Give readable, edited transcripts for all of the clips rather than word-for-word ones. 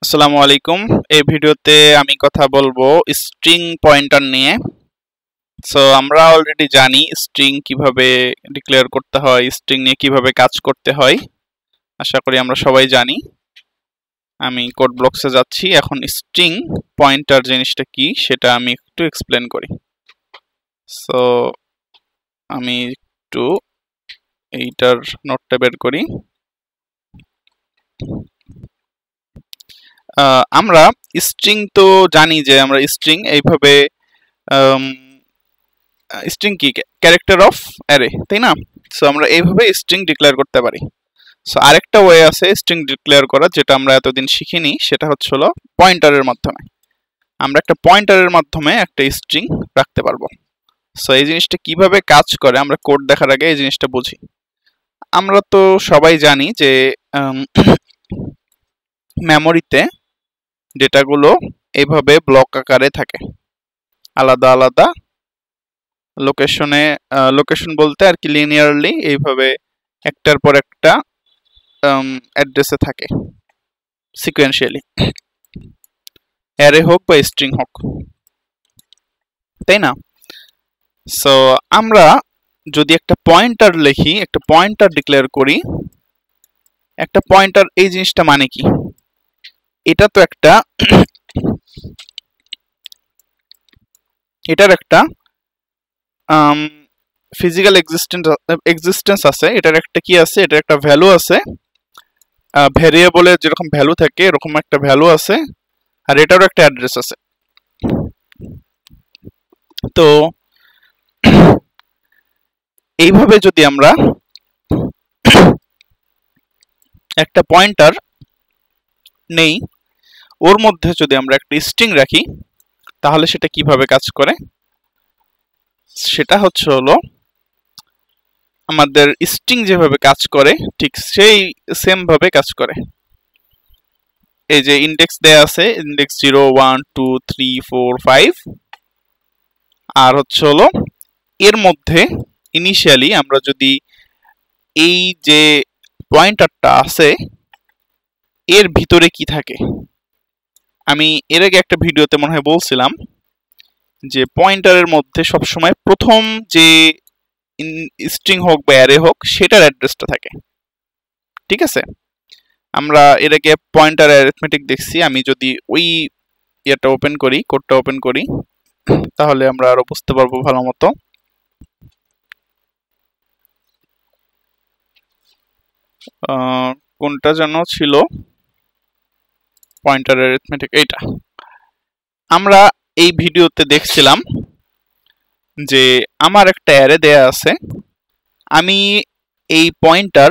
আসসালামু আলাইকুম। এই ভিডিওতে আমি কথা বলবো স্ট্রিং পয়েন্টার নিয়ে। আমরা অলরেডি জানি স্ট্রিং কিভাবে ডিক্লেয়ার করতে হয়, স্ট্রিং নিয়ে কিভাবে কাজ করতে হয়। আশা করি আমরা সবাই জানি। আমি কোড ব্লকসে যাচ্ছি। এখন স্ট্রিং পয়েন্টার জিনিসটা কি সেটা আমি একটু এক্সপ্লেন করি। সো আমি একটু এইটার নোটটা বের করি। আমরা স্ট্রিং তো জানি যে আমরা স্ট্রিং এইভাবে স্ট্রিং কি ক্যারেক্টার অফ অ্যারে, তাই না? সো আমরা এইভাবে স্ট্রিং ডিক্লেয়ার করতে পারি। সো আরেকটা ওয়ে আছে স্ট্রিং ডিক্লেয়ার করা, যেটা আমরা এতদিন শিখিনি। সেটা হলো পয়েন্টারের মাধ্যমে। আমরা একটা পয়েন্টারের মাধ্যমে একটা স্ট্রিং রাখতে পারবো। সো এই জিনিসটা কিভাবে কাজ করে আমরা কোড দেখার আগে এই জিনিসটা বুঝি। আমরা তো সবাই জানি যে মেমোরিতে ডেটাগুলো এইভাবে ব্লক আকারে থাকে, আলাদা আলাদা লোকেশন বলতে আর কি লিনিয়ারলি এইভাবে একটার পর একটা অ্যাড্রেসে থাকে সিকোয়েন্সিয়ালি, অ্যারে হোক বা স্ট্রিং হোক, তাই না? সো আমরা যদি একটা পয়েন্টার লিখি, একটা পয়েন্টার ডিক্লেয়ার করি, একটা পয়েন্টার এই জিনিসটা মানে কি? এটা তো একটা এটার একটা ফিজিক্যাল এক্সিস্টেন্স আছে, এটার একটা কি আছে, এটার একটা ভ্যালু আছে। ভ্যারিয়েবলের যেরকম ভ্যালু থাকে এরকম একটা ভ্যালু আছে, আর এটারও একটা অ্যাড্রেস আছে। তো এইভাবে যদি আমরা একটা পয়েন্টার নেই, ওর মধ্যে যদি আমরা একটা স্ট্রিং রাখি, তাহলে সেটা কিভাবে কাজ করে? সেটা হলো আমাদের স্ট্রিং যেভাবে কাজ করে ঠিক সেই সেম ভাবে কাজ করে। এই যে ইন্ডেক্স দেয়া আছে, ইন্ডেক্স 0 1 2 3 4 5, আর হলো এর মধ্যে ইনিশিয়ালি আমরা যদি এই যে পয়েন্টারটা আছে এর ভিতরে কি থাকে, আমি এর আগে একটা ভিডিওতে মনে হয় বলছিলাম যে পয়েন্টারের মধ্যে সবসময় প্রথম যে স্ট্রিং হোক বা অ্যারে হোক সেটার অ্যাড্রেসটা থাকে, ঠিক আছে? আমরা এর আগে পয়েন্টার অ্যারিথমেটিক দেখছি। আমি যদি ওই ইয়েটা ওপেন করি, কোডটা ওপেন করি, তাহলে আমরা আরো বুঝতে পারবো ভালো মতো। কোনটা যেন ছিল পয়েন্টার অ্যারিথমেটিক, এইটা। আমরা এই ভিডিওতে দেখছিলাম যে আমার একটা অ্যারে দেয়া আছে, আমি এই পয়েন্টার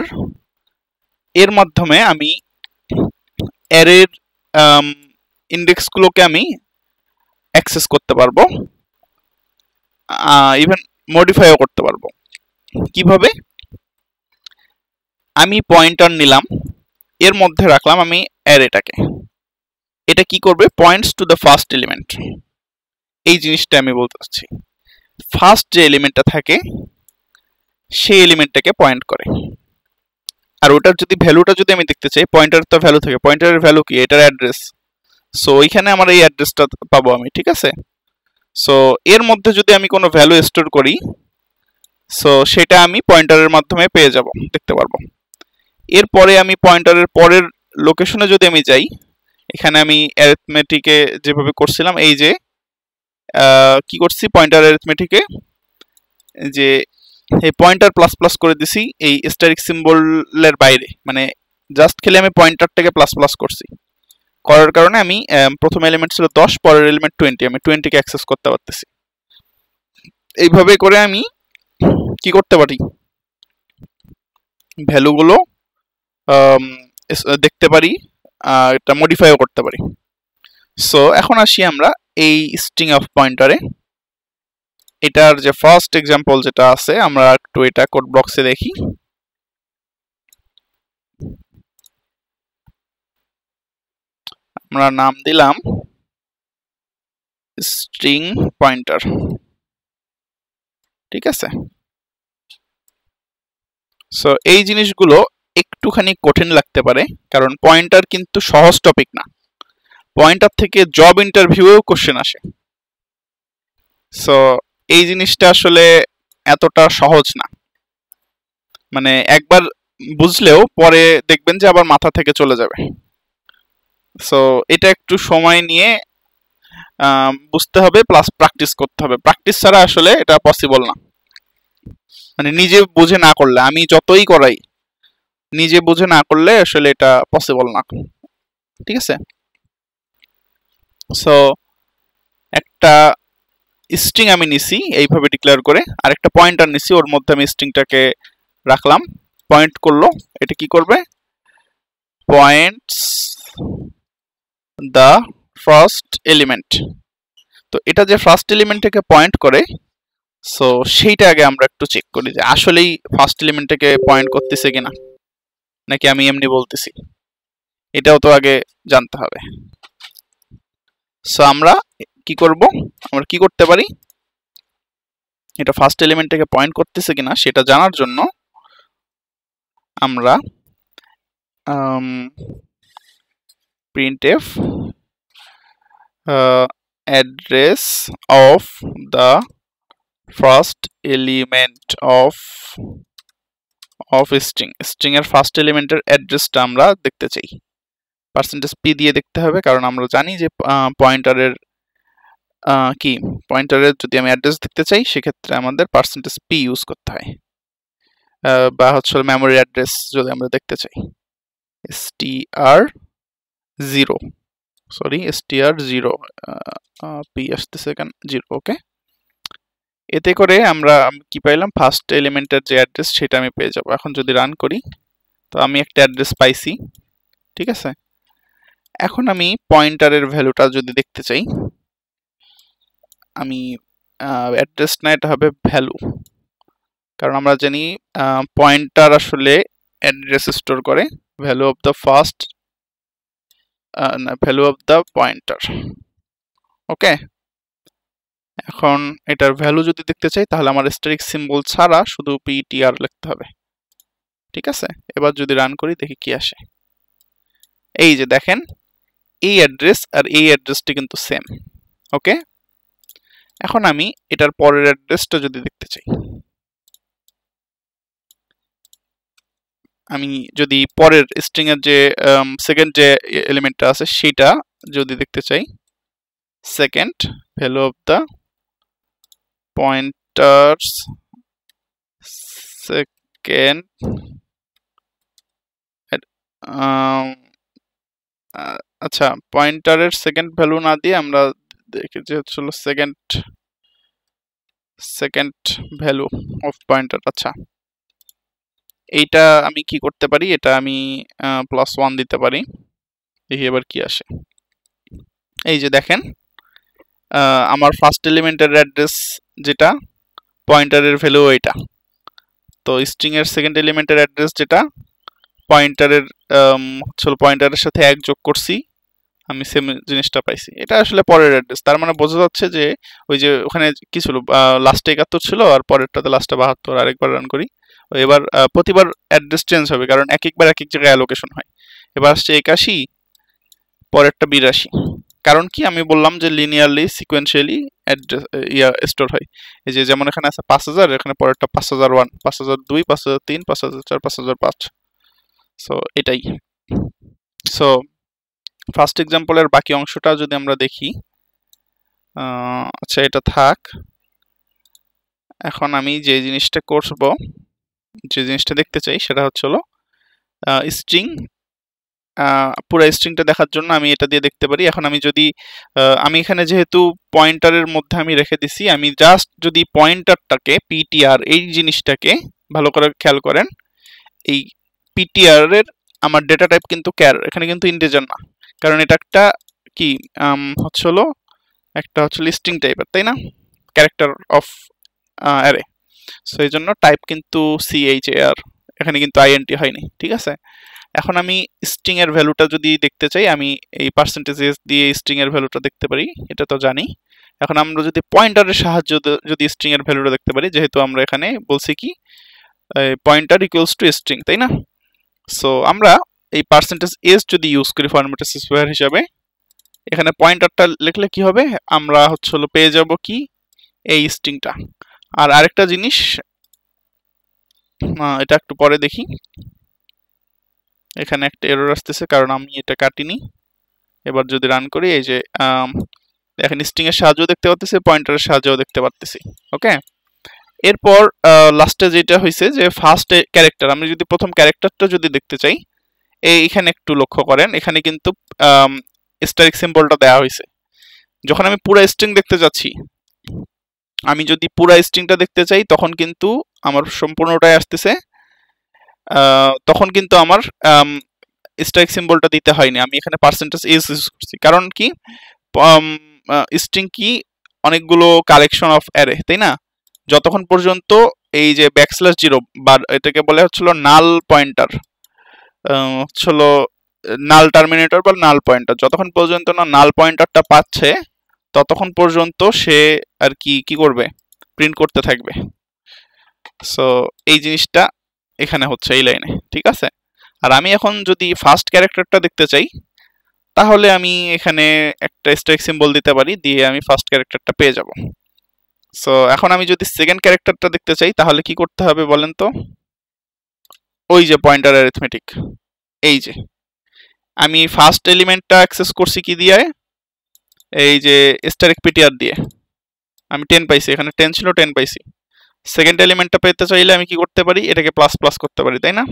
এর মাধ্যমে আমি অ্যারের ইন্ডেক্সগুলোকে আমি অ্যাক্সেস করতে পারবো, ইভেন মডিফাইও করতে পারবো। কিভাবে? আমি পয়েন্টার নিলাম, এর মধ্যে রাখলাম আমি অ্যারেটাকে। এটা কি করবে? Points to the first element. এই জিনিসটা আমি বলতে চাচ্ছি। ফার্স্ট যে এলিমেন্টটা থাকে সেই এলিমেন্টটাকে পয়েন্ট করে। আর ওটার যদি ভ্যালুটা যদি আমি দেখতে চাই, পয়েন্টার তো ভ্যালু থাকে, পয়েন্টারের ভ্যালু কি? এটার অ্যাড্রেস। সো ওইখানে আমার এই অ্যাড্রেসটা পাবো আমি, ঠিক আছে? সো এর মধ্যে যদি আমি কোনো ভ্যালু স্টোর করি, সো সেটা আমি পয়েন্টারের মাধ্যমে পেয়ে যাব, দেখতে পারবো। এরপরে আমি পয়েন্টারের পরের লোকেশনে যদি আমি যাই, এখানে আমি অ্যারিথমেটিকে যেভাবে করছিলাম, এই যে কি করছি পয়েন্টার অ্যারিথমেটিকে, যে এই পয়েন্টার প্লাস প্লাস করে দিছি এই স্ট্যাটিক সিম্বলের বাইরে, মানে জাস্ট খেলে আমি পয়েন্টারটাকে প্লাস প্লাস করছি। করার কারণে আমি প্রথম এলিমেন্ট ছিল 10, পরের এলিমেন্ট 20, আমি 20কে অ্যাক্সেস করতে পারতেছি। এইভাবে করে আমি কি করতে পারি? ভ্যালুগুলো দেখতে পারি, এটা মডিফাইও করতে পারি। সো এখন আসি আমরা এই স্ট্রিং অফ পয়েন্টারে। এটার যে ফার্স্ট এক্সাম্পল যেটা আছে, আমরা একটু এটা কোড ব্লকসে দেখি। আমরা নাম দিলাম স্ট্রিং পয়েন্টার, ঠিক আছে? সো এই জিনিসগুলো একটুখানি কঠিন লাগতে পারে, কারণ পয়েন্টার কিন্তু সহজ টপিক না। পয়েন্টার থেকে জব ইন্টারভিউও কোশ্চেন আসে। সো এই জিনিসটা আসলে এতটা সহজ না, মানে একবার বুঝলেও পরে দেখবেন যে আবার মাথা থেকে চলে যাবে। সো এটা একটু সময় নিয়ে বুঝতে হবে, প্লাস প্র্যাকটিস করতে হবে। প্র্যাকটিস ছাড়া আসলে এটা পসিবল না, মানে নিজে বুঝে না করলে, আমি যতই করাই নিজে বুঝে না করলে আসলে এটা পসিবল না, ঠিক আছে? সো একটা স্ট্রিং আমি নিছি এইভাবে ডিক্লেয়ার করে, আর একটা পয়েন্টার নিছি, ওর মধ্যে আমি স্ট্রিংটাকে রাখলাম, পয়েন্ট করলো। এটা কি করবে? Points the first element. তো এটা যে ফার্স্ট এলিমেন্টটাকে পয়েন্ট করে, সো সেইটা আগে আমরা একটু চেক করি যে আসলেই ফার্স্ট এলিমেন্টটাকে পয়েন্ট করতেছে কিনা, নাকি আমি এমনি বলতেছি, এটাও তো আগে জানতে হবে। সো আমরা কি করব, আমরা কি করতে পারি, এটা ফার্স্ট এলিমেন্টটাকে পয়েন্ট করতেছে কিনা সেটা জানার জন্য আমরা printf address of the first element of string এর ফার্স্ট এলিমেন্টের অ্যাড্রেসটা আমরা দেখতে চাই। %p দিয়ে দেখতে হবে, কারণ আমরা জানি যে পয়েন্টারের কি, পয়েন্টারের যদি আমি অ্যাড্রেস দেখতে চাই সেক্ষেত্রে আমাদের %p ইউজ করতে হয়, বা হচ্ছে মেমোরি অ্যাড্রেস যদি আমরা দেখতে চাই str0, সরি str0 p আসতেছে কেন 0, ওকে। এতে করে আমরা কি পাইলাম, ফার্স্ট এলিমেন্টের যে অ্যাড্রেস সেটা আমি পেয়ে যাব। এখন যদি রান করি তো আমি একটা অ্যাড্রেস পাইছি, ঠিক আছে। এখন আমি পয়েন্টারের ভ্যালুটা যদি দেখতে চাই, আমি অ্যাড্রেস না, এটা হবে ভ্যালু, কারণ আমরা জানি পয়েন্টার আসলে অ্যাড্রেস স্টোর করে, value of the first value of the pointer, okay. এখন এটার ভ্যালু যদি দেখতে চাই তাহলে আমার স্ট্যাটিক সিম্বল ছাড়া শুধু ptr লিখতে হবে, ঠিক আছে। এবার যদি রান করি দেখি কি আসে। এই যে দেখেন, এই অ্যাড্রেস আর এই অ্যাড্রেসটি কিন্তু সেম, ওকে। এখন আমি এটার পরের অ্যাড্রেসটা যদি দেখতে চাই, আমি যদি পরের স্ট্রিং এর যে সেকেন্ড যে এলিমেন্টটা আছে সেটা যদি দেখতে চাই, second value of the pointers second, আচ্ছা পয়েন্টারের সেকেন্ড ভ্যালু না দিয়ে আমরা দেখি যে হচ্ছিল সেকেন্ড ভ্যালু অফ পয়েন্টার। আচ্ছা এইটা আমি কি করতে পারি, এটা আমি +1 দিতে পারি, দেখি এবার কি আসে। এই যে দেখেন, আমার ফার্স্ট এলিমেন্টের অ্যাড্রেস যেটা, পয়েন্টারের ভ্যালু এটা, তো স্ট্রিং এর সেকেন্ড এলিমেন্টের অ্যাড্রেস যেটা, পয়েন্টারের পয়েন্টারের সাথে 1 যোগ করছি, আমি সেম জিনিসটা পাইছি। এটা আসলে পরের অ্যাড্রেস, তার মানে বোঝা যাচ্ছে যে ওই যে ওখানে কি ছিল, লাস্টে 71 ছিল আর পরেরটাতে লাস্টে 72। আরেকবার রান করি, এবার প্রতিবার অ্যাড্রেস চেঞ্জ হবে, কারণ এক একবার এক এক জায়গায় অ্যালোকেশন হয়। এবার আসছে 81, পরেরটা 82, কারণ কি আমি বললাম যে লিনিয়ারলি সিকোয়েন্সিয়ালি অ্যাড্রেস স্টোর হয়। এই যে যেমন এখানে আছে 5000, এখানে পরেরটা 5001, 5002, 5003, 5004, 5005। সো এটাই। সো ফার্স্ট এক্সাম্পলের বাকি অংশটা যদি আমরা দেখি, আচ্ছা এটা থাক। এখন আমি যে জিনিসটা করব, যে জিনিসটা দেখতে চাই সেটা হচ্ছে হলো স্ট্রিং, পুরো স্ট্রিংটা দেখার জন্য আমি এটা দিয়ে দেখতে পারি। এখন আমি যদি আমি এখানে যেহেতু পয়েন্টারের মধ্যে আমি রেখে দিছি, আমি জাস্ট যদি পয়েন্টারটাকে ptr, এই জিনিসটাকে ভালো করে খেয়াল করেন, এই ptr এর আমার ডেটা টাইপ কিন্তু ক্যার, এখানে কিন্তু ইন্টিজার না, কারণ এটা একটা কি হচ্ছে হলো একটা হচ্ছে স্ট্রিং টাইপের, তাই না, ক্যারেক্টার অফ অ্যারে। সো এই জন্য টাইপ কিন্তু char, এখানে কিন্তু int হয়নি, ঠিক আছে। এখন আমি স্ট্রিং এর ভ্যালুটা যদি দেখতে চাই, আমি এই %s দিয়ে স্ট্রিং এর ভ্যালুটা দেখতে পারি, এটা তো জানি। এখন আমরা যদি পয়েন্টারের সাহায্যে যদি স্ট্রিং এর ভ্যালুটা দেখতে পারি, যেহেতু আমরা এখানে বলছি কি পয়েন্টার ইকুয়ালস টু স্ট্রিং, তাই না। সো আমরা এই %s যদি ইউজ করি ফরম্যাট স্পেসিফায়ার হিসাবে, এখানে পয়েন্টারটা লিখলে কি হবে, আমরা হলো পেয়ে যাব কি এই স্ট্রিংটা। আর আরেকটা জিনিস, এটা একটু পরে দেখি, এখানে একটা এরর আসতেছে কারণ আমি এটা কাটিনি। এবার যদি রান করি, এই যে এখন স্ট্রিং এর সাহায্য দেখতে পাচ্ছি, পয়েন্টারের সাহায্যও দেখতে পাচ্ছি। ওকে, এরপর লাস্টে যেটা হয়েছে যে ফার্স্ট ক্যারেক্টার, আমি যদি প্রথম ক্যারেক্টারটা যদি দেখতে চাই, এইখানে একটু লক্ষ্য করেন, এখানে কিন্তু স্টারিক সিম্বলটা দেওয়া হয়েছে। যখন আমি পুরো স্ট্রিং দেখতে যাচ্ছি, আমি যদি পুরো স্ট্রিংটা দেখতে চাই তখন কিন্তু আমার সম্পূর্ণটাই আসতেছে, তখন কিন্তু আমার স্ট্রাইক সিম্বলটা দিতে হয়নি, আমি এখানে পার্সেন্টেজ এস ইউজ করছি। কারণ কি, স্ট্রিং কি অনেকগুলো কালেকশন অফ অ্যারে, তাই না? যতক্ষণ পর্যন্ত এই যে ব্যাকস্ল্যাশ জিরো বা এটাকে বলে হচ্ছিল নাল পয়েন্টার, হচ্ছিল নাল টার্মিনেটর বা নাল পয়েন্টার, যতক্ষণ পর্যন্ত না নাল পয়েন্টারটা পাচ্ছে ততক্ষণ পর্যন্ত সে আর কি করবে, প্রিন্ট করতে থাকবে। সো এই জিনিসটা এখানে হচ্ছে এই লাইনে, ঠিক আছে? আর আমি এখন যদি ফার্স্ট ক্যারেক্টারটা দেখতে চাই, তাহলে আমি এখানে একটা স্ট্রাইক সিম্বল দিতে পারি, দিয়ে আমি ফার্স্ট ক্যারেক্টারটা পেয়ে যাব। সো এখন আমি যদি সেকেন্ড ক্যারেক্টারটা দেখতে চাই, তাহলে কি করতে হবে বলেন তো? ওই যে পয়েন্টার অ্যারিথমেটিক, এই যে আমি ফার্স্ট এলিমেন্টটা অ্যাক্সেস করছি কি দিয়ে, এই যে স্ট্যাটিক পিটিআর দিয়ে আমি 10 পাইছি, এখানে 10 ছিল 10 পাইছি। সেকেন্ড এলিমেন্টটা পেতে চাইলে আমি কি করতে পারি, এটাকে প্লাস প্লাস করতে পারি, তাই না?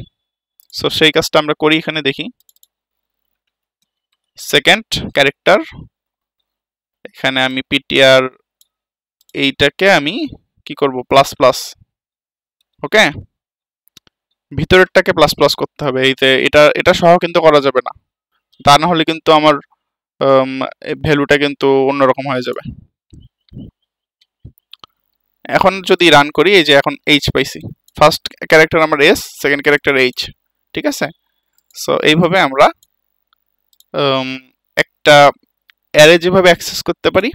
সো সেই কাজটা আমরা করি, এখানে দেখি সেকেন্ড ক্যারেক্টার, এখানে আমি পিটিআর এইটাকে আমি কি করব, প্লাস প্লাস। ওকে, ভিতরেরটাকে প্লাস প্লাস করতে হবে, এইতে এটা সহ কিন্তু করা যাবে না, তা না হলে কিন্তু আমার ভ্যালুটা কিন্তু অন্যরকম হয়ে যাবে। এখন যদি রান করি, এই যে এখন এইচ পাইছি, ফার্স্ট ক্যারেক্টার আমার এস, সেকেন্ড ক্যারেক্টার এইচ, ঠিক আছে? সো এইভাবে আমরা একটা অ্যারে যেভাবে অ্যাক্সেস করতে পারি,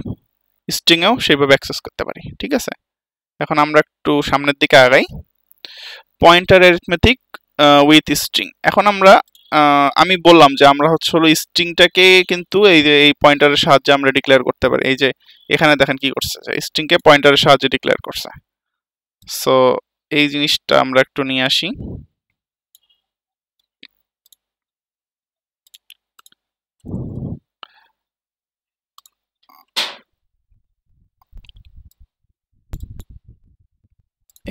স্ট্রিংয়েও সেইভাবে অ্যাক্সেস করতে পারি, ঠিক আছে? এখন আমরা একটু সামনের দিকে আগাই, পয়েন্টার অ্যারিথমেটিক উইথ স্ট্রিং। এখন আমি বললাম যে আমরা হলো স্ট্রিংটাকে কিন্তু এই যে এই পয়েন্টারের সাহায্যে আমরা ডিক্লেয়ার করতে পারি। এই যে এখানে দেখেন কি করছে, স্ট্রিংকে পয়েন্টারের সাহায্যে ডিক্লেয়ার করছে। সো এই জিনিসটা আমরা একটু নিয়ে আসি।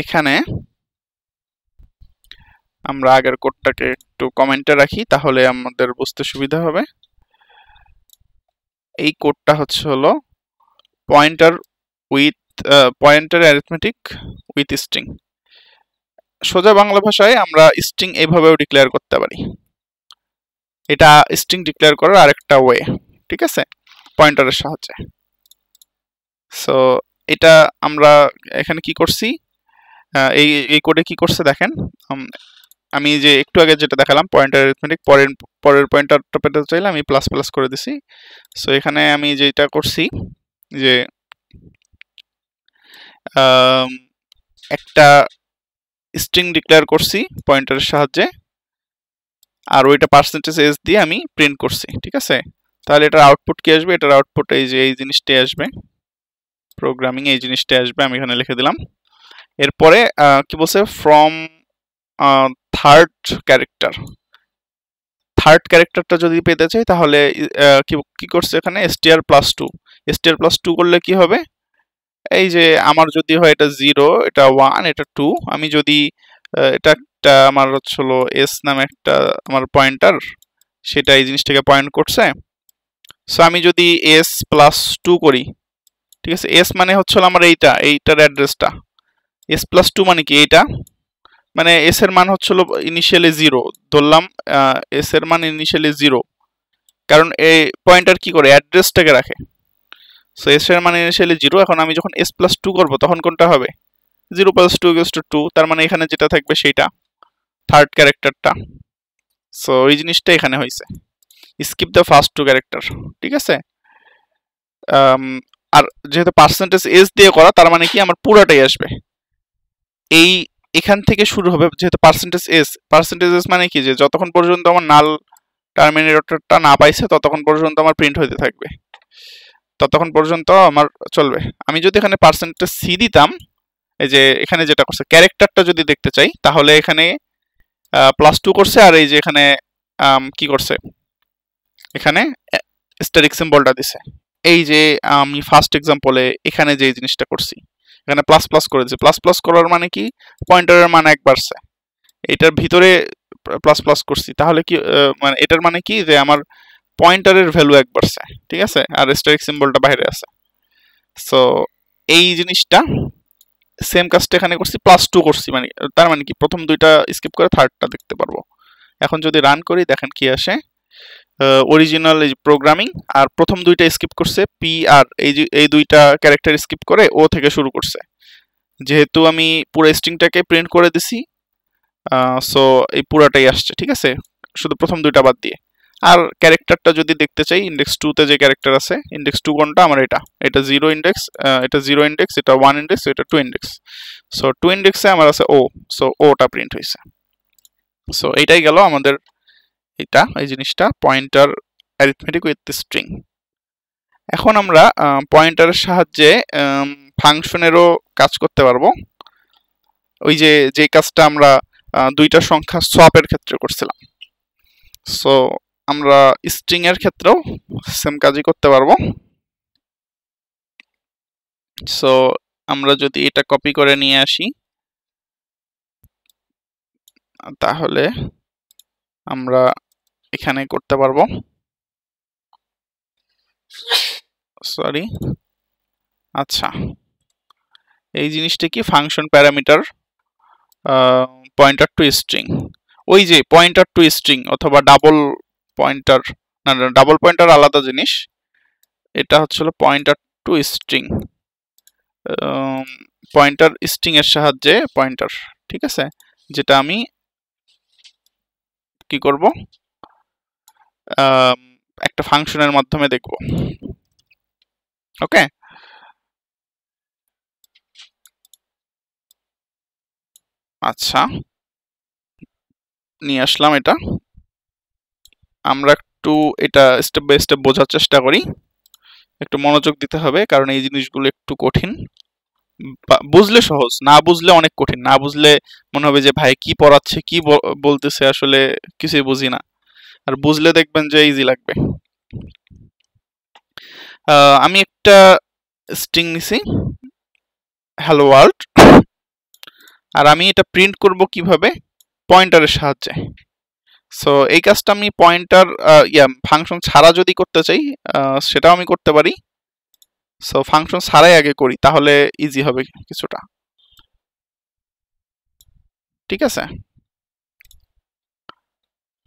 এখানে আমরা আগের কোডটাকে একটু কমেন্টে রাখি, তাহলে আমাদের বুঝতে সুবিধা হবে। এই কোডটা হলো পয়েন্টার অ্যারিথমেটিক উইথ স্ট্রিং। সোজা বাংলা ভাষায় আমরা স্ট্রিং এইভাবেও ডিক্লেয়ার করতে পারি, এটা স্ট্রিং ডিক্লেয়ার করার আরেকটা ওয়ে, ঠিক আছে, পয়েন্টারের সাহায্যে। সো এটা আমরা এখানে কি করছি, এই কোডে কি করছে দেখেন, আমি যে একটু আগে যেটা দেখালাম পয়েন্টার অ্যারিথমেটিক, পরের পয়েন্টারটা পেতে চাইলে আমি প্লাস প্লাস করে দিছি। সো এখানে আমি যেটা করছি যে একটা স্ট্রিং ডিক্লেয়ার করছি পয়েন্টারের সাহায্যে, আর ওইটা পার্সেন্টেজ এস দিয়ে আমি প্রিন্ট করছি, ঠিক আছে? তাহলে এটার আউটপুট কি আসবে, এটার আউটপুট এই যে এই জিনিসটাই আসবে, প্রোগ্রামিং এই জিনিসটাই আসবে, আমি এখানে লিখে দিলাম। এরপরে কি বলছে, ফ্রম থার্ড ক্যারেক্টারটা যদি পেতে চাই, তাহলে কি করছে এখানে, str+2 করলে কি হবে, এই যে আমার যদি হয় এটা 0, এটা 1, এটা 2, আমি যদি এটা একটা আমার হলো এস নামে একটা আমার পয়েন্টার, সেটা এই জিনিসটাকে পয়েন্ট করছে। সো আমি যদি s+2 করি, ঠিক আছে, এস মানে হলো আমার এইটার অ্যাড্রেসটা, s+2 মানে কি, এইটা মানে এস এর মান হচ্ছিল ইনিশিয়ালি 0 ধরলাম, এস এর মান ইনিশিয়ালি 0, কারণ এই পয়েন্টার কি করে, অ্যাড্রেসটাকে রাখে। সো এস এর মান ইনিশিয়ালি 0, এখন আমি যখন s+2 করবো তখন কোনটা হবে, 0+2 = 2, তার মানে এখানে যেটা থাকবে সেইটা থার্ড ক্যারেক্টারটা। সো এই জিনিসটা এখানে হয়েছে, স্কিপ দ্য ফার্স্ট 2 ক্যারেক্টার, ঠিক আছে? আর যেহেতু পার্সেন্টেজ এস দিয়ে করা, তার মানে কি আমার পুরোটাই আসবে, এখান থেকে শুরু হবে, যেহেতু পার্সেন্টেজ এস মানে কি, যে যতক্ষণ পর্যন্ত আমার নাল টার্মিনেটরটা না পাইছে ততক্ষণ পর্যন্ত আমার প্রিন্ট হইতে থাকবে, ততক্ষণ পর্যন্ত আমার চলবে। আমি যদি এখানে পার্সেন্টেজ সি দিতাম, এই যে এখানে যেটা করছে ক্যারেক্টারটা যদি দেখতে চাই তাহলে এখানে +2 করছে, আর এই যে এখানে কি করছে, এখানে স্ট্যাটিক সিম্বলটা দিছে। এই যে আমি ফার্স্ট এক্সাম্পলে এখানে যে জিনিসটা করছি, এখানে প্লাস প্লাস করে দিয়েছে। প্লাস প্লাস করার মানে কি, পয়েন্টারের মান 1 বাড়ছে, এটার ভিতরে প্লাস প্লাস করছি, তাহলে কি মানে এটার মানে কি যে আমার পয়েন্টারের ভ্যালু 1 বাড়ছে, ঠিক আছে, আর স্ট্যাটিক সিম্বলটা বাইরে আছে। সো এই জিনিসটা সেম কাজটা এখানে করছি, +2 করছি, মানে তার মানে কি প্রথম দুইটা স্কিপ করে থার্ডটা দেখতে পারবো। এখন যদি রান করি দেখেন কি আসে, অরিজিনাল প্রোগ্রামিং, আর প্রথম দুইটা স্কিপ করছে পি, আর এই দুইটা ক্যারেক্টার স্কিপ করে ও থেকে শুরু করছে। যেহেতু আমি পুরো স্ট্রিংটাকে প্রিন্ট করে দিছি, সো এই পুরাটাই আসছে, ঠিক আছে, শুধু প্রথম দুইটা বাদ দিয়ে। আর ক্যারেক্টারটা যদি দেখতে চাই, ইন্ডেক্স 2 তে যে ক্যারেক্টার আছে, ইন্ডেক্স 2 কোনটা আমার, এটা 0 ইন্ডেক্স, এটা 0 ইন্ডেক্স, এটা 1 ইন্ডেক্স, এটা 2 ইন্ডেক্স। সো 2 ইন্ডেক্সে আমার আছে ও, সো ওটা প্রিন্ট হয়েছে। সো এইটাই গেল আমাদের এই জিনিসটা, পয়েন্টার অ্যারিথমেটিক উইথ স্ট্রিং। এখন আমরা পয়েন্টারের সাহায্যে ফাংশনেরও কাজ করতে পারবো, ওই যে কাজটা আমরা দুইটা সংখ্যা সোয়াপের ক্ষেত্রে করছিলাম। সো আমরা স্ট্রিং এর ক্ষেত্রেও সেম কাজই করতে পারবো। সো আমরা যদি এটা কপি করে নিয়ে আসি তাহলে আমরা এখানে করতে পারবো। সরি, আচ্ছা, এই জিনিসটা কি, function parameter pointer two string, ওই যে পয়েন্টার টু স্ট্রিং অথবা ডাবল পয়েন্টার, না ডাবল পয়েন্টার আলাদা জিনিস, এটা হচ্ছিল pointer two string, pointer string এর সাহায্যে পয়েন্টার, ঠিক আছে, যেটা আমি কি করব, একটা ফাংশনের মাধ্যমে দেখব। ওকে, আচ্ছা, নিয়ে আসলাম এটা। আমরা একটু এটা স্টেপ বাই স্টেপ বোঝার চেষ্টা করি, একটু মনোযোগ দিতে হবে, কারণ এই জিনিসগুলো একটু কঠিন। বুঝলে সহজ, না বুঝলে অনেক কঠিন। না বুঝলে মনে হবে যে ভাই কি পড়াচ্ছে, কি বলতেছে, আসলে কিছুই বুঝি না। আর বুঝলে দেখবেন যে ইজি লাগবে। আমি একটা স্ট্রিং নিছি, হ্যালো ওয়ার্ল্ড, আর আমি এটা প্রিন্ট করব কিভাবে, পয়েন্টারের সাহায্যে। সো এই কাজটা আমি পয়েন্টার ফাংশন ছাড়া যদি করতে চাই সেটাও আমি করতে পারি। সো ফাংশন ছাড়াই আগে করি, তাহলে ইজি হবে কিছুটা, ঠিক আছে।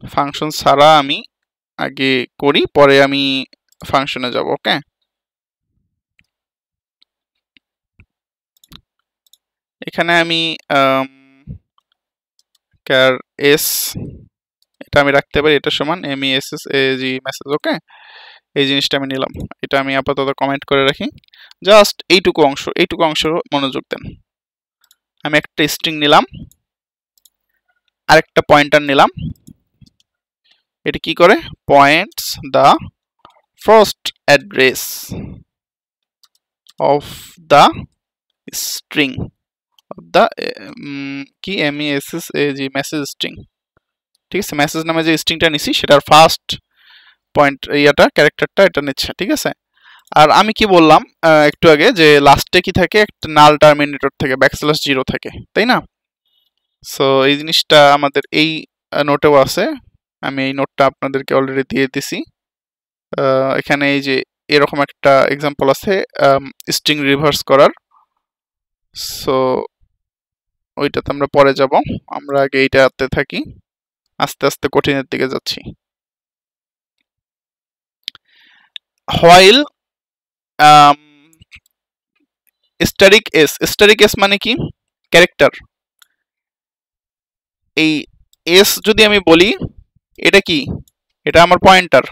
ফাংশন ছাড়া আমি আগে করি, পরে আমি ফাংশনে যাব। ওকে, এখানে আমি কার এস, এটা আমি রাখতে পারি, এটা সমান MESSAG মেসেজ। ওকে, এই জিনিসটা আমি নিলাম, এটা আমি আপাতত কমেন্ট করে রাখি। জাস্ট এইটুকু অংশ মনোযোগ দেন। আমি একটা স্ট্রিং নিলাম, আরেকটা পয়েন্টার নিলাম, এটা কি করে, points the first address of the string of the কি MESSAG মেসেজ স্ট্রিং, ঠিক আছে, মেসেজ নামে যে স্ট্রিংটা নিছি সেটার ফার্স্ট পয়েন্ট ক্যারেক্টারটা এটা নিচ্ছে, ঠিক আছে। আর আমি কি বললাম একটু আগে, যে লাস্টে কি থাকে, একটা নাল টার্মিনেটর থেকে, \0 থাকে, তাই না। সো এই জিনিসটা আমাদের এই নোটেও আছে, আমি এই নোটটা আপনাদেরকে অলরেডি দিয়ে দিছি। এখানে এই যে এরকম একটা এক্সাম্পল আছে স্ট্রিং রিভার্স করার, সো ওইটাতে আমরা পরে যাব, আমরা আগে এইটাতে থাকি, আস্তে আস্তে কঠিনের দিকে যাচ্ছি। হোয়াইল স্ট্যাটিক এস মানে কি, ক্যারেক্টার। এই এস যদি আমি বলি, এটা কি, এটা আমার পয়েন্টার,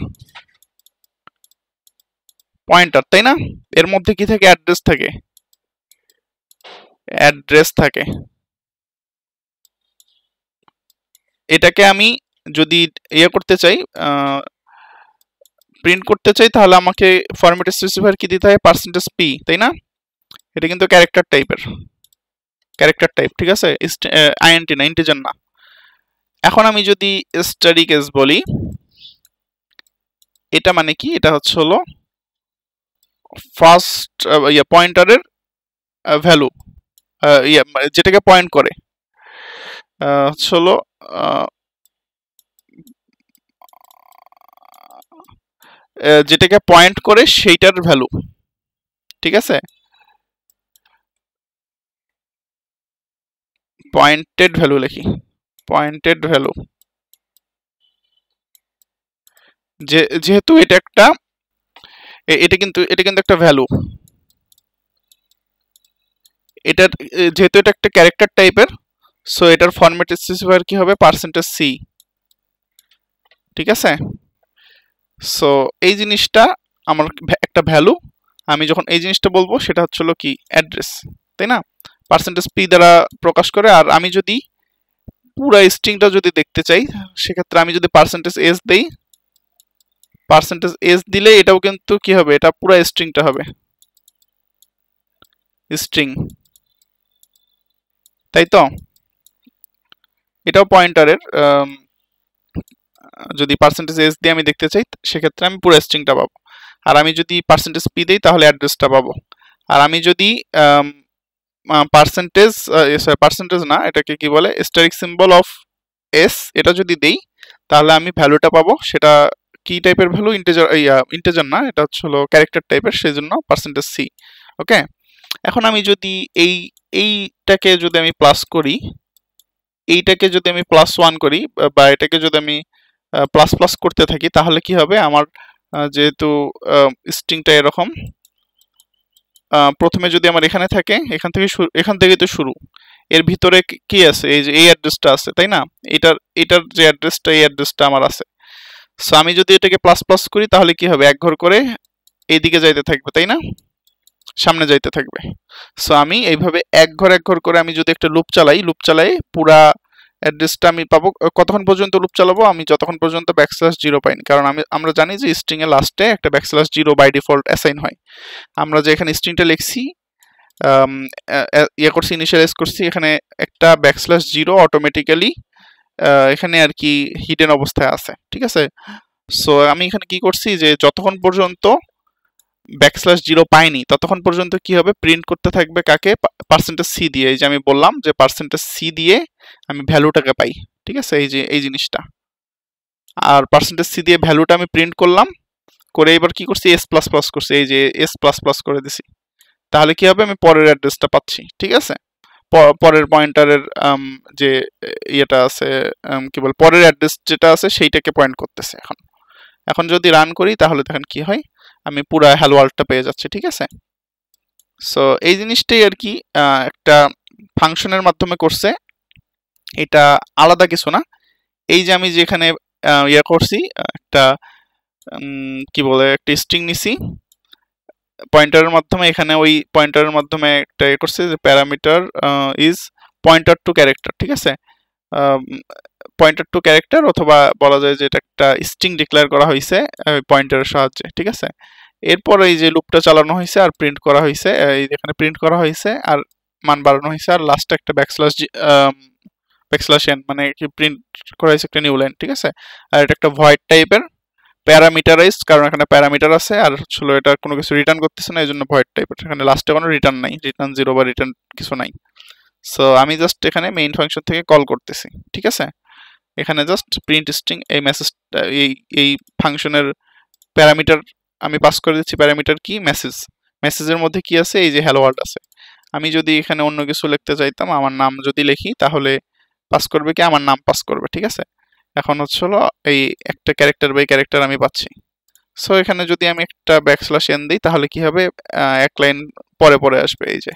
তাই না। এর মধ্যে কি থাকে, অ্যাড্রেস থাকে। এটাকে আমি যদি ইয়ে করতে চাই, প্রিন্ট করতে চাই, তাহলে আমাকে ফরম্যাট স্পেসিফায়ার কি দিতে হয়, পার্সেন্টেজ পি, তাই না? এটা কিন্তু ক্যারেক্টার টাইপের, ক্যারেক্টার টাইপ, ঠিক আছে, আইএনটি না, ইন্টিজার না। এখন আমি যদি স্ট্যাটিক এস বলি, এটা মানে কি, এটা হচ্ছে হলো ফার্স্ট পয়েন্টারের ভ্যালু, যেটাকে পয়েন্ট করে, হচ্ছে হলো যেটাকে পয়েন্ট করে সেইটার ভ্যালু, ঠিক আছে, পয়েন্টেড ভ্যালু লিখি, পয়েন্টেড ভ্যালু, যেহেতু এটা একটা, এটা কিন্তু একটা ভ্যালু, এটার যেহেতু এটা একটা ক্যারেক্টার টাইপের, সো এটার ফরম্যাট স্পেসিফায়ার কি হবে, পার্সেন্টেজ সি, ঠিক আছে। সো এই জিনিসটা আমার একটা ভ্যালু, আমি যখন এই জিনিসটা বলবো সেটা হচ্ছে হলো কি অ্যাড্রেস, তাই না, পার্সেন্টেজ পি দ্বারা প্রকাশ করে। আর আমি যদি পুরো স্ট্রিংটা যদি দেখতে চাই, সেক্ষেত্রে আমি যদি পার্সেন্টেজ এস দেই, পার্সেন্টেজ এস দিলে এটাও কিন্তু কি হবে, এটা পুরো স্ট্রিংটা হবে স্ট্রিং, তাই তো। এটাও পয়েন্টারের, যদি পার্সেন্টেজ এস দিয়ে আমি দেখতে চাই, সেক্ষেত্রে আমি পুরো স্ট্রিংটা পাবো। আর আমি যদি পার্সেন্টেজ পি দিই, তাহলে অ্যাড্রেসটা পাবো। আর আমি যদি পার্সেন্টেজ পার্সেন্টেজ না, এটাকে কি বলে, স্ট্যাটিক সিম্বল অফ এস, এটা যদি দেই, তাহলে আমি ভ্যালুটা পাবো। সেটা কি টাইপের ভ্যালু, ইন্টিজার, ইন্টিজার না, এটা হচ্ছে হলো ক্যারেক্টার টাইপের, সেই জন্য পার্সেন্টেজ সি। ওকে, এখন আমি যদি এইটাকে যদি আমি প্লাস করি, এইটাকে যদি আমি প্লাস ওয়ান করি, বা এটাকে যদি আমি প্লাস প্লাস করতে থাকি, তাহলে কি হবে, আমার যেহেতু স্ট্রিংটা এরকম, প্রথমে যদি আমার এখানে থাকে, এখান থেকে তো শুরু, এর ভিতরে কি আছে, এই যে এই অ্যাড্রেসটা আছে, তাই না, এটার যে অ্যাড্রেসটা, এই অ্যাড্রেসটা আমার আছে। সো আমি যদি এটাকে প্লাস প্লাস করি, তাহলে কি হবে, এক ঘর করে এইদিকে যাইতে থাকবে, তাই না, সামনে যাইতে থাকবে। সো আমি এইভাবে এক ঘর করে আমি যদি একটা লুপ চালাই পুরা অ্যাড্রেসটা আমি পাবো। কতক্ষণ পর্যন্ত লুপ চালাবো, আমি যতক্ষণ পর্যন্ত ব্যাকস্ল্যাশ জিরো পাইনি, কারণ আমরা জানি যে স্ট্রিং এর লাস্টে একটা backslash zero by default assign হয়। আমরা যে এখানে স্ট্রিংটা লিখছি, ইয়ে করছি, ইনিশিয়ালাইজ করছি, এখানে একটা ব্যাকস্ল্যাশ জিরো অটোমেটিক্যালি এখানে আর কি হিডেন অবস্থায় আছে, ঠিক আছে। সো আমি এখানে কি করছি, যে যতক্ষণ পর্যন্ত ব্যাকস্ল্যাশ জিরো পাইনি, ততক্ষণ পর্যন্ত কি হবে, প্রিন্ট করতে থাকবে কাকে, পার্সেন্টেজ সি দিয়ে। এই যে আমি বললাম যে পার্সেন্টেজ সি দিয়ে আমি ভ্যালুটাকে পাই, ঠিক আছে, এই যে এই জিনিসটা। আর পার্সেন্টেজ সি দিয়ে ভ্যালুটা আমি প্রিন্ট করলাম, করে এবার কি করছি, এস প্লাস প্লাস করছি, এই যে এস প্লাস প্লাস করে দিছি। তাহলে কি হবে, আমি পরের অ্যাড্রেসটা পাচ্ছি, ঠিক আছে, পরের পয়েন্টারের যে ইয়েটা আছে, কি বল, পরের অ্যাড্রেস যেটা আছে সেইটাকে পয়েন্ট করতেছে। এখন যদি রান করি, তাহলে দেখেন কি হয়, আমি পুরো হ্যালো ওয়ার্ল্ডটা পেয়ে যাচ্ছি, ঠিক আছে। সো এই জিনিসটাই আর কি একটা ফাংশনের মাধ্যমে করছে, এটা আলাদা কিছু না। এই যে আমি যেখানে ইয়ে করছি, একটা কি বলে, একটা স্ট্রিং নিছি পয়েন্টারের মাধ্যমে, এখানে ওই পয়েন্টারের মাধ্যমে একটা ইয়ে করছে যে parameter is pointer two character, ঠিক আছে, পয়েন্টার টু ক্যারেক্টার, অথবা বলা যায় যে এটা একটা স্ট্রিং ডিক্লেয়ার করা হয়েছে পয়েন্টারের সাহায্যে, ঠিক আছে। এরপর এই যে লুপটা চালানো হয়েছে আর প্রিন্ট করা হয়েছে, এই এখানে প্রিন্ট করা হয়েছে আর মান বাড়ানো হয়েছে, আর লাস্টে একটা ব্যাকস্ল্যাশ এন, মানে কি প্রিন্ট করা হয়েছে একটা নিউ লাইন, ঠিক আছে। আর এটা একটা ভয়েড টাইপের, প্যারামিটারাইজড, কারণ এখানে প্যারামিটার আছে, আর হলো এটা কোনো কিছু রিটার্ন করতেছে না, এই জন্য ভয়েড টাইপের, এখানে লাস্টে কোনো রিটার্ন নাই, রিটার্ন জিরো বা রিটার্ন কিছু নাই। সো আমি জাস্ট এখানে মেইন ফাংশন থেকে কল করতেছি, ঠিক আছে। এখানে জাস্ট প্রিন্ট স্ট্রিং, এই মেসেজ, এই ফাংশনের প্যারামিটার আমি পাস করে দিচ্ছি, প্যারামিটার কি, মেসেজের মধ্যে কি আছে, এই যে হ্যালো ওয়ার্ল্ড আছে। আমি যদি এখানে অন্য কিছু লিখতে চাইতাম, আমার নাম যদি লিখি, তাহলে পাস করবে কি, আমার নাম পাস করবে, ঠিক আছে। এখন হচ্ছে হলো এই একটা ক্যারেক্টার বাই ক্যারেক্টার আমি পাচ্ছি। সো এখানে যদি আমি একটা ব্যাকস্ল্যাশ এন দিই, তাহলে কি হবে, এক লাইন পরে পরে আসবে, এই যে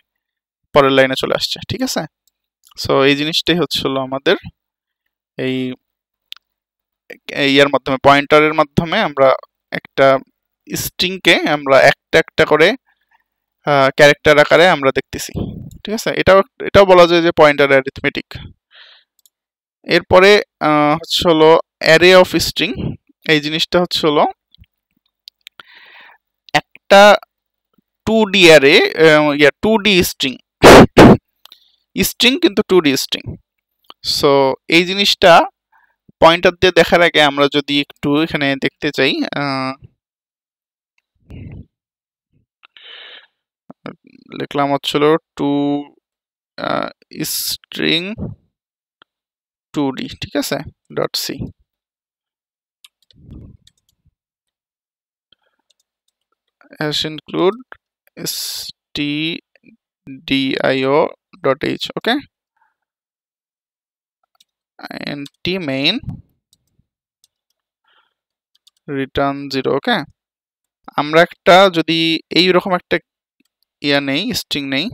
পরের লাইনে চলে আসছে, ঠিক আছে। সো এই জিনিসটাই হচ্ছে হলো আমাদের এই ইয়ার মাধ্যমে, পয়েন্টারের মাধ্যমে আমরা একটা স্ট্রিংকে আমরা একটা একটা করে ক্যারেক্টার আকারে আমরা দেখতেছি, ঠিক আছে। এটাও বলা যায় যে পয়েন্টার অ্যারিথমেটিক। এরপরে হচ্ছে হলো অ্যারে অফ স্ট্রিং এই জিনিসটা হচ্ছে হলো একটা 2D array, 2D string string কিন্তু 2D স্ট্রিং। সো এই জিনিসটা পয়েন্টার দিয়ে দেখার আগে আমরা যদি একটু এখানে দেখতে চাই, লিখলাম হচ্ছিল টু স্ট্রিং 2D, ঠিক আছে, dot C. hash include stdio.h, okay, and t main return 0, okay। আমরা একটা যদি এইরকম একটা নেই, স্ট্রিং নেই,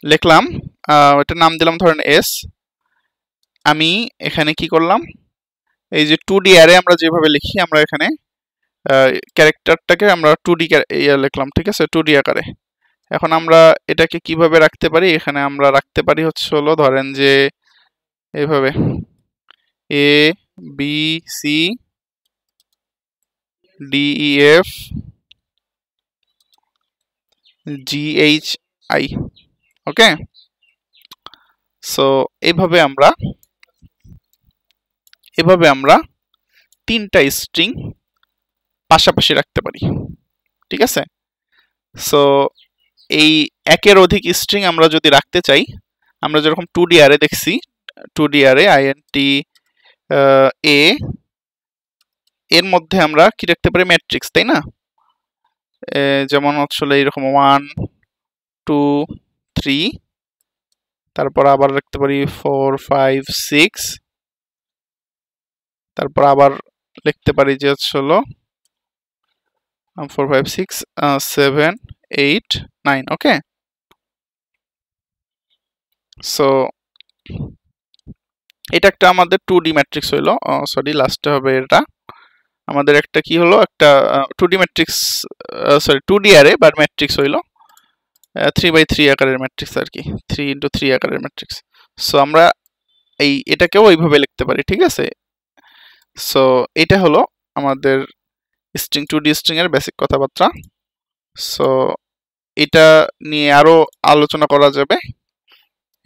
লিখলাম, এটার নাম দিলাম ধরেন এস। আমি এখানে কি করলাম, এই যে 2D অ্যারে আমরা যেভাবে লিখি, আমরা এখানে ক্যারেক্টারটাকে আমরা 2D লিখলাম, ঠিক আছে, 2D আকারে। এখন আমরা এটাকে কিভাবে রাখতে পারি, এখানে আমরা রাখতে পারি হচ্ছে হলো ধরেন যে এইভাবে A B C D E F G H I, okay. So এভাবে আমরা তিনটা স্ট্রিং পাশাপাশি রাখতে পারি, ঠিক আছে। সো এই একের অধিক স্ট্রিং আমরা যদি রাখতে চাই, আমরা যেরকম 2D অ্যারে দেখছি, 2D অ্যারে INT এ, এর মধ্যে আমরা কি রাখতে পারি, ম্যাট্রিক্স, তাই না। যেমন হচ্ছে এরকম 1 2 3, তারপর আবার রাখতে পারি 4 5 6, তারপর আবার লিখতে পারি যে হচ্ছে 4 5 6 7 8 9, ওকে। সো এটা একটা আমাদের 2D ম্যাট্রিক্স হইলো, সরি লাস্টে হবে এটা, আমাদের একটা কি হলো, একটা 2D matrix, sorry 2D array বা ম্যাট্রিক্স হইলো 3x3 আকারের ম্যাট্রিক্স আর কি, 3x3 আকারের ম্যাট্রিক্স। সো আমরা এটাকেও এইভাবে লিখতে পারি, ঠিক আছে। সো এটা হলো আমাদের স্ট্রিং 2D স্ট্রিং এর বেসিক কথাবার্তা। সো এটা নিয়ে আরো আলোচনা করা যাবে,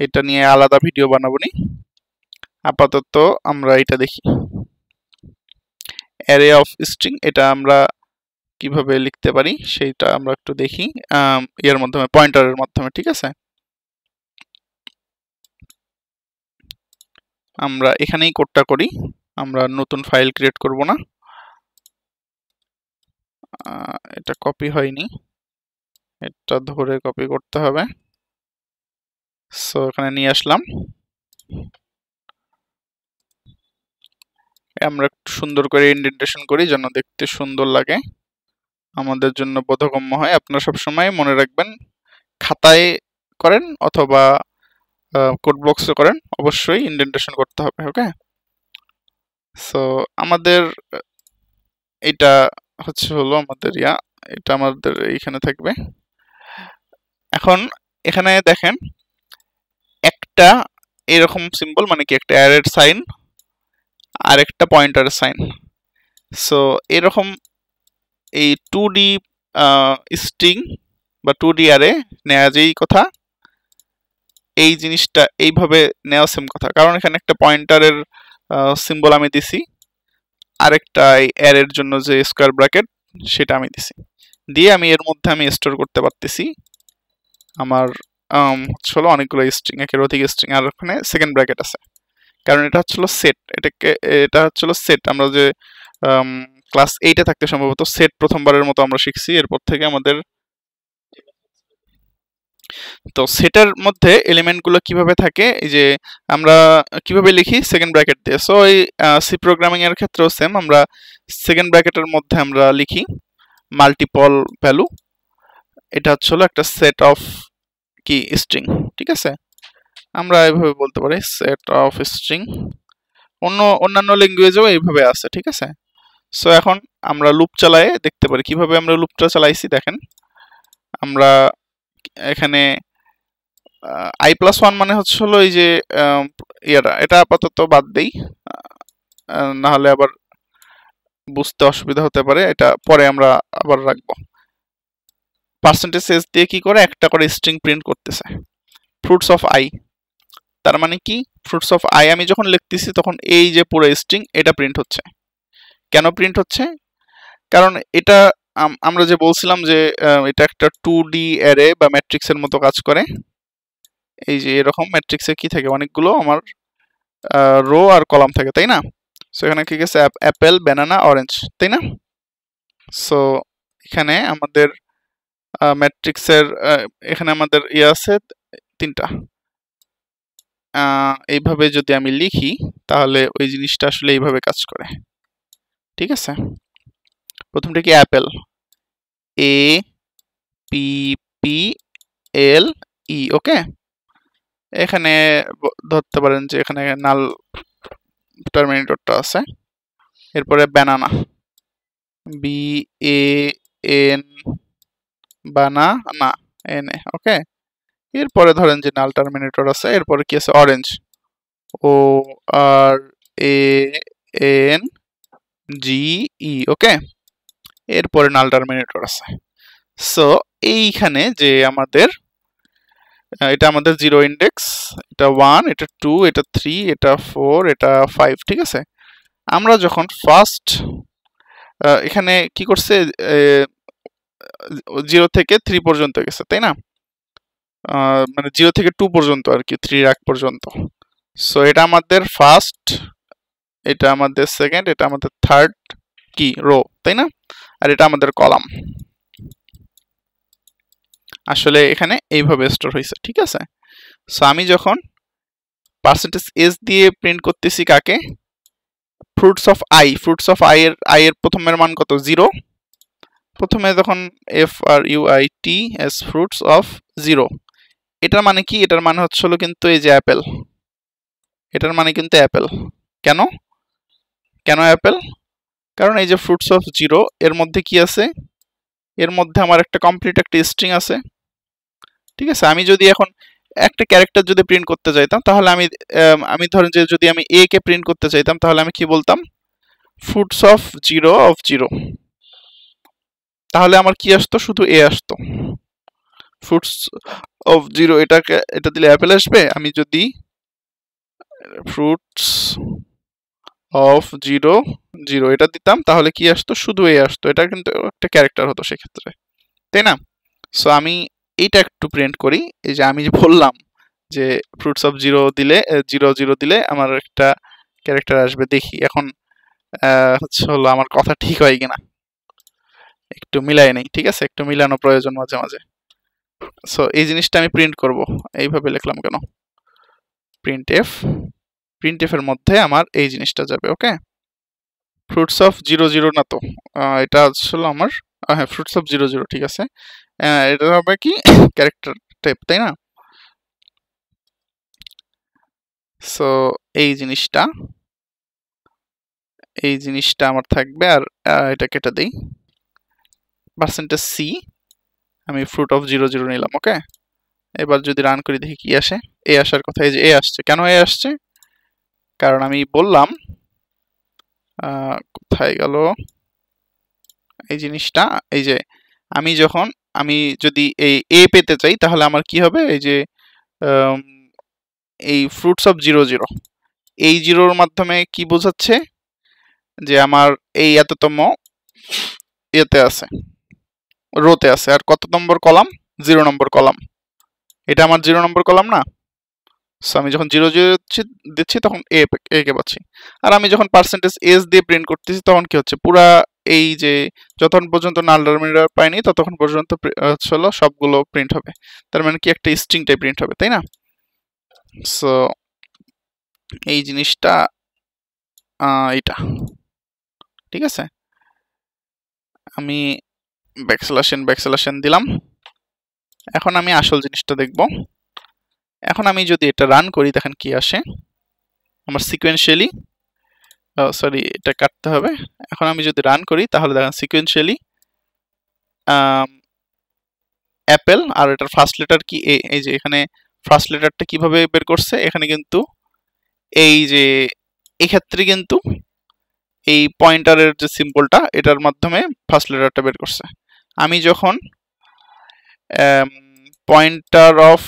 এটা নিয়ে আলাদা ভিডিও বানাবো নি, আপাতত আমরা এটা দেখি অ্যারে অফ স্ট্রিং এটা আমরা কিভাবে লিখতে পারি সেইটা আমরা একটু দেখি এর মাধ্যমে, পয়েন্টারের মাধ্যমে, ঠিক আছে। আমরা এখানেই কোডটা করি, আমরা নতুন ফাইল ক্রিয়েট করব না, এটা কপি হয়নি, এটা ধরে কপি করতে হবে। সো এখানে নিয়ে আসলাম, আমরা একটু সুন্দর করে ইন্ডেন্টেশন করি যেন দেখতে সুন্দর লাগে, আমাদের জন্য বোধগম্য হয়। আপনারা সবসময় মনে রাখবেন, খাতায় করেন অথবা কোড বক্সে করেন, অবশ্যই ইন্ডেন্টেশন করতে হবে, ওকে। সো আমাদের এটা হচ্ছে হলো আমাদের এটা আমাদের এইখানে থাকবে। এখন এখানে দেখেন একটা এরকম সিম্বল, মানে কি একটা অ্যারের সাইন আর একটা পয়েন্টারের সাইন। সো এরকম এই 2D স্ট্রিং বা 2D অ্যারে নেওয়া যেই কথা, এই জিনিসটা এইভাবে নেওয়া সেম কথা, কারণ এখানে একটা পয়েন্টারের সিম্বল আমি দিছি, আরেকটা এই অ্যারের জন্য যে স্কোয়ার ব্র্যাকেট সেটা আমি দিছি, দিয়ে আমি এর মধ্যে আমি স্টোর করতে পারতেছি আমার হলো অনেকগুলো স্ট্রিং, একের অধিক স্ট্রিং, আর ওখানে সেকেন্ড ব্র্যাকেট আছে, কারণ এটা হচ্ছিল সেট, এটা হচ্ছিল সেট। আমরা যে ক্লাস 8-এ থাকতে সম্ভবত সেট প্রথমবারের মতো আমরা শিখছি, এরপর থেকে আমাদের তো সেটের মধ্যে এলিমেন্টগুলো কিভাবে থাকে, এই যে আমরা কিভাবে লিখি সেকেন্ড ব্র্যাকেট দিয়ে। সো এই সি প্রোগ্রামিং এর ক্ষেত্রেও সেম, আমরা সেকেন্ড ব্র্যাকেটের মধ্যে আমরা লিখি মাল্টিপল ভ্যালু, এটা হচ্ছে একটা সেট অফ কি স্ট্রিং, ঠিক আছে। আমরা এইভাবে বলতে পারি সেট অফ স্ট্রিং, অন্যান্য ল্যাঙ্গুয়েজেও এইভাবে আছে, ঠিক আছে। সো এখন আমরা লুপ চালায়ে দেখতে পারি কিভাবে আমরা লুপটা চালাইছি। দেখেন আমরা এখানে i+1 মানে হচ্ছে হলো এই যে এটা আপাতত বাদ দেই, না হলে আবার বুঝতে অসুবিধা হতে পারে, এটা পরে আমরা আবার রাখবো। পার্সেন্টেজ এস দিয়ে কি করে একটা করে স্ট্রিং প্রিন্ট করতেছে ফ্রুটস অফ আই। তার মানে কি, ফ্রুটস অফ আই আমি যখন লিখতেছি তখন এই যে পুরো স্ট্রিং এটা প্রিন্ট হচ্ছে। কেন প্রিন্ট হচ্ছে? কারণ এটা আমরা যে বলছিলাম যে এটা একটা 2D অ্যারে বা ম্যাট্রিক্সের মতো কাজ করে। এই যে এরকম ম্যাট্রিক্সে কি থাকে, অনেকগুলো আমার রো আর কলাম থাকে, তাই না? সো এখানে কি গেছে অ্যাপেল, ব্যানানা, অরেঞ্জ, তাই না? সো এখানে আমাদের ম্যাট্রিক্সের এখানে আমাদের ইয়ে আছে 3টা। এইভাবে যদি আমি লিখি তাহলে ওই জিনিসটা আসলে এইভাবে কাজ করে, ঠিক আছে? প্রথমটা কি apple, A P P L E, okay. এখানে ধরতে পারেন যে এখানে নাল টার্মিনেটরটা আছে। এরপরে banana, B A N banana N A, okay. এরপরে ধরেন যে নাল টার্মিনেটর আছে। এরপরে কি আছে, orange, O R A N G ই, ওকে। এরপরে নাল টার্মিনেটর আছে। সো এইখানে যে আমাদের এটা আমাদের 0 ইন্ডেক্স, এটা 1, এটা 2, এটা 3, এটা 4, এটা 5, ঠিক আছে? আমরা যখন ফার্স্ট এখানে কি করছে 0 থেকে 3 পর্যন্ত গেছে, তাই না? মানে 0 থেকে 2 পর্যন্ত আর কি, 3 আগ পর্যন্ত। সো এটা আমাদের ফার্স্ট, এটা আমাদের সেকেন্ড, এটা আমাদের থার্ড কি রো, তাই না? আর এটা আমাদের কলাম। আসলে এখানে এইভাবে স্টোর হয়েছে, ঠিক আছে? সো আমি যখন পার্সেন্টেজ এস দিয়ে প্রিন্ট করতেছি কাকে, fruits of I, fruits of I এর প্রথমের মান কত, 0। প্রথমে যখন FRUIT ফ্রুটস অফ 0, এটার মানে কি, এটার মানে হচ্ছে হলো কিন্তু এই যে অ্যাপেল, এটার মানে কিন্তু অ্যাপেল। কেন কেন অ্যাপেল? কারণ এই যে ফ্রুটস অফ 0 এর মধ্যে কি আছে, এর মধ্যে আমার একটা কমপ্লিট একটা স্ট্রিং আছে, ঠিক আছে? আমি যদি এখন একটা ক্যারেক্টার যদি প্রিন্ট করতে চাইতাম তাহলে আমি ধরেন যে যদি আমি এ কে প্রিন্ট করতে চাইতাম তাহলে আমি কি বলতাম, ফ্রুটস অফ 0, তাহলে আমার কি আসতো, শুধু এ আসতো। ফ্রুটস অফ 0 এটা দিলে অ্যাপেল আসবে। আমি যদি ফ্রুটস অফ 0 এটা দিতাম তাহলে কি আসতো, শুধু এ আসতো। এটা কিন্তু একটা ক্যারেক্টার হতো সেক্ষেত্রে, তাই না? সো আমি এইটা একটু প্রিন্ট করি। এই যে আমি যে বললাম যে ফ্রুটস অফ 0 দিলে 0 দিলে আমার একটা ক্যারেক্টার আসবে, দেখি এখন হচ্ছে হলো আমার কথা ঠিক হয় কিনা, একটু মিলাই নেই, ঠিক আছে? একটু মিলানো প্রয়োজন মাঝে মাঝে। সো এই জিনিসটা আমি প্রিন্ট করব, এইভাবে লিখলাম কেন, প্রিন্ট এফ এর মধ্যে আমার এই জিনিসটা যাবে, ওকে। ফ্রুটস অফ 0 না তো, এটা আসলে আমার হ্যাঁ ফ্রুটস অফ 0, ঠিক আছে। এটা হবে কি ক্যারেক্টার টাইপ, তাই না? সো এই জিনিসটা আমার থাকবে। আর এটা কেটে দেই, পার্সেন্টেজ সি, আমি ফ্রুট অফ 0 নিলাম, ওকে। এবার যদি রান করি দেখি কি আসে, এ আসার কথা। এই যে এ আসছে, কেন এ আসছে? কারণ আমি বললাম কোথায় গেল এই জিনিসটা, এই যে আমি যদি এই এ পেতে চাই তাহলে আমার কি হবে, এই যে এই ফ্রুটস অফ 0, এই 0-র মাধ্যমে কি বোঝাচ্ছে যে আমার এই এততম ইয়েতে আছে, রোতে আছে। আর কত নম্বর কলাম, 0 নম্বর কলাম। এটা আমার 0 নম্বর কলাম না? সো আমি যখন 0 দিচ্ছি তখন এ কে পাচ্ছি। আর আমি যখন পার্সেন্টেজ এস দিয়ে প্রিন্ট করতেছি তখন কি হচ্ছে, পুরা এই যে যতক্ষণ পর্যন্ত নাল টার্মিনেটর পাইনি ততক্ষণ পর্যন্ত হলো সবগুলো প্রিন্ট হবে। তার মানে কি একটা স্ট্রিং টাইপ প্রিন্ট হবে, তাই না? সো এই জিনিসটা এইটা, ঠিক আছে। আমি ব্যাকস্ল্যাশন দিলাম। এখন আমি আসল জিনিসটা দেখব। এখন আমি যদি এটা রান করি দেখেন কি আসে, আমার সিকোয়েন্সিয়ালি, সরি এটা কাটতে হবে। এখন আমি যদি রান করি তাহলে দেখেন সিকোয়েন্সিয়ালি অ্যাপেল, আর এটার ফার্স্ট লেটার কি এ, এই যে এখানে ফার্স্ট লেটারটা কিভাবে বের করছে, এখানে কিন্তু এই যে এক্ষেত্রে কিন্তু এই পয়েন্টারের যে সিম্বলটা এটার মাধ্যমে ফার্স্ট লেটারটা বের করছে। আমি যখন পয়েন্টার অফ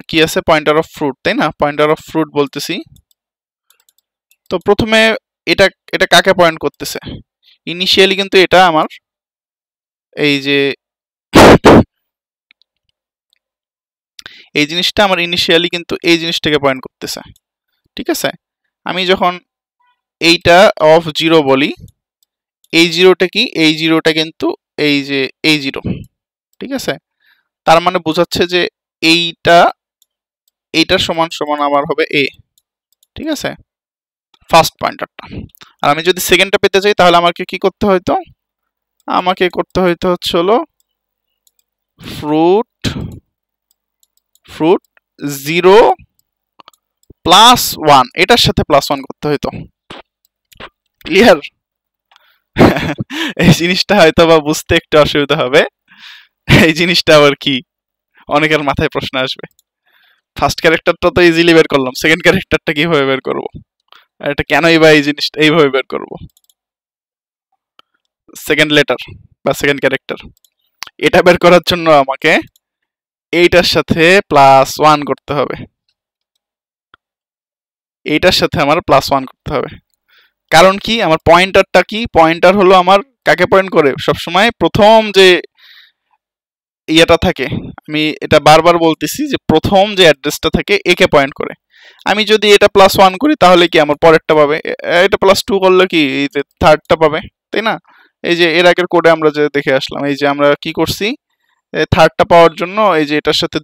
কি আছে, পয়েন্টার অফ ফ্রুট, তাই না, পয়েন্টার অফ ফ্রুট বলতেছি, তো প্রথমে এটা এটা কাকে পয়েন্ট করতেছে, ইনিশিয়ালি কিন্তু এটা আমার এই যে এই জিনিসটা আমার ইনিশিয়ালি কিন্তু এই জিনিসটাকে পয়েন্ট করতেছে, ঠিক আছে। আমি যখন এইটা অফ জিরো বলি, এই জিরোটা কি, এই জিরোটা কিন্তু এই যে এই জিরো, ঠিক আছে। তার মানে বোঝাচ্ছে যে এইটার সমান সমান আমার হবে এ, ঠিক আছে, ফার্স্ট পয়েন্টারটা। আর আমি যদি সেকেন্ডটা পেতে চাই তাহলে আমাকে কি করতে হইতো, আমাকে করতে হইতো হচ্ছে হলো ফ্রুট ফ্রুট 0 + 1, এটার সাথে +1 করতে হইতো। ক্লিয়ার? এই জিনিসটা হয়তো বা বুঝতে একটু অসুবিধা হবে। এই জিনিসটা আবার কি, অনেকের মাথায় প্রশ্ন আসবে। ফার্স্ট ক্যারেক্টারটা তো ইজিলি বের করলাম, সেকেন্ড ক্যারেক্টারটা কিভাবে বের করব, আর এটা কেনই বা এই জিনিসটা এইভাবে বের করব, সেকেন্ড লেটার বা সেকেন্ড ক্যারেক্টার, এটা বের করার জন্য আমাকে এইটার সাথে +1 করতে হবে, এইটার সাথে আমার +1 করতে হবে। কারণ কি, আমার পয়েন্টারটা কি, পয়েন্টার হলো আমার কাকে পয়েন্ট করে, সবসময় প্রথম যে ইয়েটা থাকে, আমি এটা বারবার বলতেছি যে প্রথম যে অ্যাড্রেসটা থাকে একে পয়েন্ট করে। আমি যদি এটা +1 করি তাহলে কি আমার পরেরটা পাবে, এটা +2 করলে কি এই যে থার্ডটা পাবে, তাই না। এই যে এর আগের কোডে আমরা যে দেখে আসলাম, এই যে আমরা কি করছি, থার্ডটা পাওয়ার জন্য এই যে এটার সাথে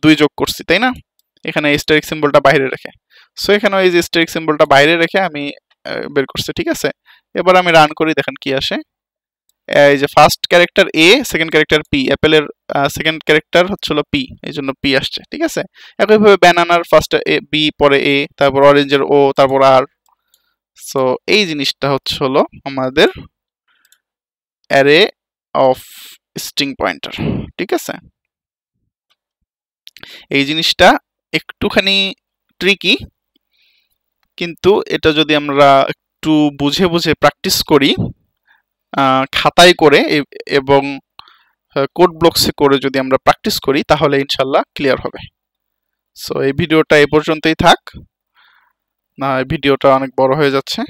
দুই যোগ করছি, তাই না, এখানে স্টারিক সিম্বলটা বাইরে রেখে। সো এখানে এই যে স্টারিক সিম্বলটা বাইরে রেখে আমি বের করছি, ঠিক আছে। এবার আমি রান করি, দেখেন কি আসে। এই যে first character A, second character P, অ্যাপেলের সেকেন্ড ক্যারেক্টার হচ্ছে হলো পি, এই জন্য পি আসছে, ঠিক আছে। একইভাবে ব্যানানার ফার্স্ট এ বি, পরে এ, তারপর অরেঞ্জের ও, তারপর আর। সো এই জিনিসটা হচ্ছে হলো আমাদের অ্যারে অফ স্ট্রিং পয়েন্টার, ঠিক আছে। এই জিনিসটা একটুখানি ট্রিকি, কিন্তু এটা যদি আমরা একটু বুঝে বুঝে প্র্যাকটিস করি, খাতায় করে এবং কোড ব্লকসে করে যদি আমরা প্র্যাকটিস করি তাহলে ইনশাল্লাহ ক্লিয়ার হবে। সো এই ভিডিওটা এ পর্যন্তই থাক, না ভিডিওটা অনেক বড় হয়ে যাচ্ছে।